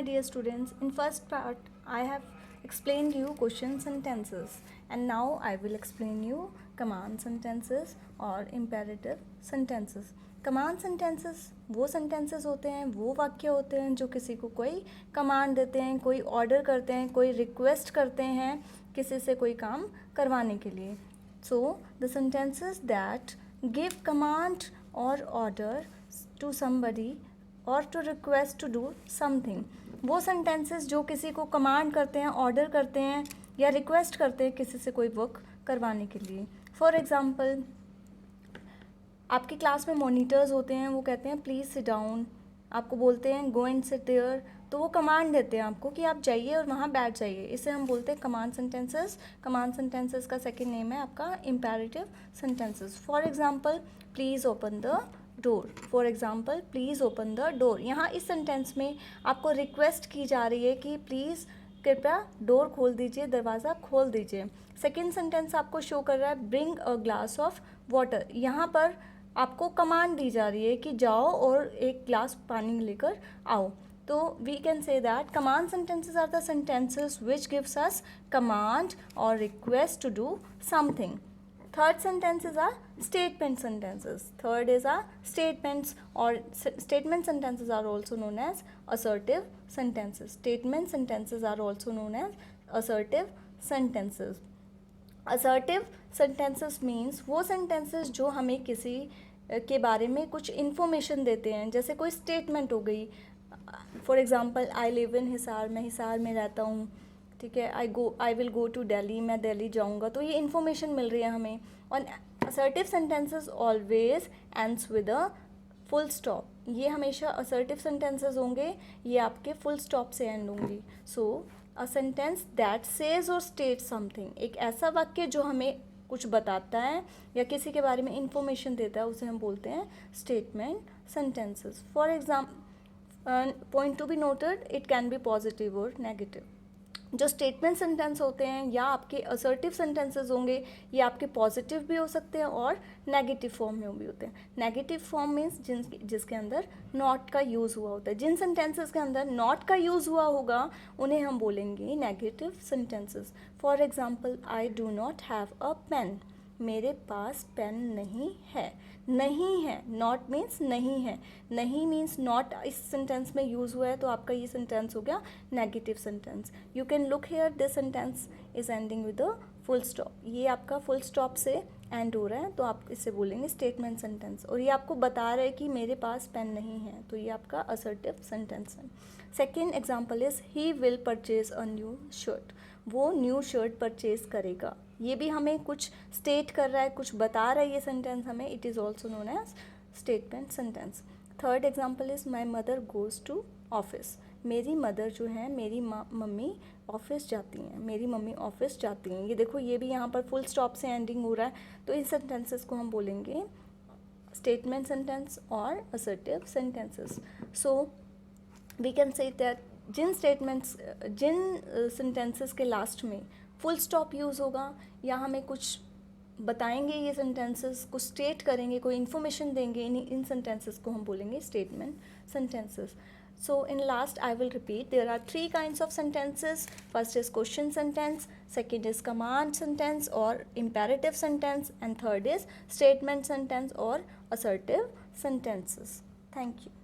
my dear students, in first part I have explained you question sentences and now I will explain you command sentences और imperative sentences. Command sentences वो sentences होते हैं, वो वाक्य होते हैं जो किसी को कोई कमांड देते हैं, कोई ऑर्डर करते हैं, कोई रिक्वेस्ट करते हैं किसी से कोई काम करवाने के लिए. So the sentences that give command or order to somebody or to request to do something, वो सेंटेंसेस जो किसी को कमांड करते हैं, ऑर्डर करते हैं या रिक्वेस्ट करते हैं किसी से कोई वर्क करवाने के लिए. फॉर एग्ज़ाम्पल, आपकी क्लास में मॉनिटर्स होते हैं, वो कहते हैं प्लीज़ सिट डाउन, आपको बोलते हैं गो एंड सिट देयर, तो वो कमांड देते हैं आपको कि आप जाइए और वहाँ बैठ जाइए. इसे हम बोलते हैं कमांड सेंटेंसेस. कमांड सेंटेंसेस का सेकंड नेम है आपका imperative sentences. For example, please open the door. For example, please open the door. यहाँ इस सेंटेंस में आपको रिक्वेस्ट की जा रही है कि प्लीज़ कृपया डोर खोल दीजिए, दरवाज़ा खोल दीजिए. सेकेंड सेंटेंस आपको शो कर रहा है bring a glass of water. यहाँ पर आपको कमांड दी जा रही है कि जाओ और एक ग्लास पानी लेकर आओ. तो we can say that command sentences are the sentences which gives us command और request to do something. Third sentences are statement sentences. Third is our statements, or statement sentences are also known as assertive sentences. Statement sentences are also known as assertive sentences. Assertive sentences means वो sentences जो हमें किसी के बारे में कुछ information देते हैं, जैसे कोई statement हो गई. For example, I live in Hisar, मैं हिसार में रहता हूँ, ठीक है. I will go to Delhi, मैं दिल्ली जाऊँगा, तो ये इन्फॉर्मेशन मिल रही है हमें. और assertive sentences always ends with a full stop. ये हमेशा असर्टिव सेंटेंसेस होंगे, ये आपके फुल स्टॉप से एंड होंगी. सो अ सेंटेंस दैट सेज और स्टेट समथिंग, एक ऐसा वाक्य जो हमें कुछ बताता है या किसी के बारे में इंफॉर्मेशन देता है, उसे हम बोलते हैं statement sentences. For example, point to be noted, it can be positive और नेगेटिव. जो स्टेटमेंट सेंटेंस होते हैं या आपके असर्टिव सेंटेंसेस होंगे, ये आपके पॉजिटिव भी हो सकते हैं और नेगेटिव फॉर्म में भी होते हैं. नेगेटिव फॉर्म मीन्स जिसके अंदर नॉट का यूज़ हुआ होता है. जिन सेंटेंसेस के अंदर नॉट का यूज़ हुआ होगा उन्हें हम बोलेंगे negative sentences. For example, I do not have a pen, मेरे पास पेन नहीं है. नहीं है, नॉट मीन्स नहीं है. नहीं मीन्स नॉट इस सेंटेंस में यूज़ हुआ है, तो आपका ये सेंटेंस हो गया negative sentence. You can look here, this sentence is ending with a full stop. ये आपका फुल स्टॉप से एंड हो रहा है, तो आप इससे बोलेंगे स्टेटमेंट सेंटेंस. और ये आपको बता रहा है कि मेरे पास पेन नहीं है, तो ये आपका असर्टिव सेंटेंस है. Second example is he will purchase a new shirt. वो न्यू शर्ट परचेज करेगा. ये भी हमें कुछ स्टेट कर रहा है, कुछ बता रहा है ये सेंटेंस हमें. It is also known as statement sentence. Third example is my mother goes to office. मेरी मदर जो है, मेरी मम्मी ऑफिस जाती हैं. मेरी मम्मी ऑफिस जाती हैं. ये देखो, ये भी यहाँ पर फुल स्टॉप से एंडिंग हो रहा है, तो इन सेंटेंसेस को हम बोलेंगे स्टेटमेंट सेंटेंस और assertive sentences. So we can say that जिन सेंटेंसेस के लास्ट में फुल स्टॉप यूज़ होगा या हमें कुछ बताएंगे, ये सेंटेंसेस कुछ स्टेट करेंगे, कोई इन्फॉर्मेशन देंगे, इन सेंटेंसेस को हम बोलेंगे statement sentences. So in last I will repeat, there are 3 kinds of sentences. First is question sentence, second is command sentence or imperative sentence, and third is statement sentence or assertive sentences. Thank you.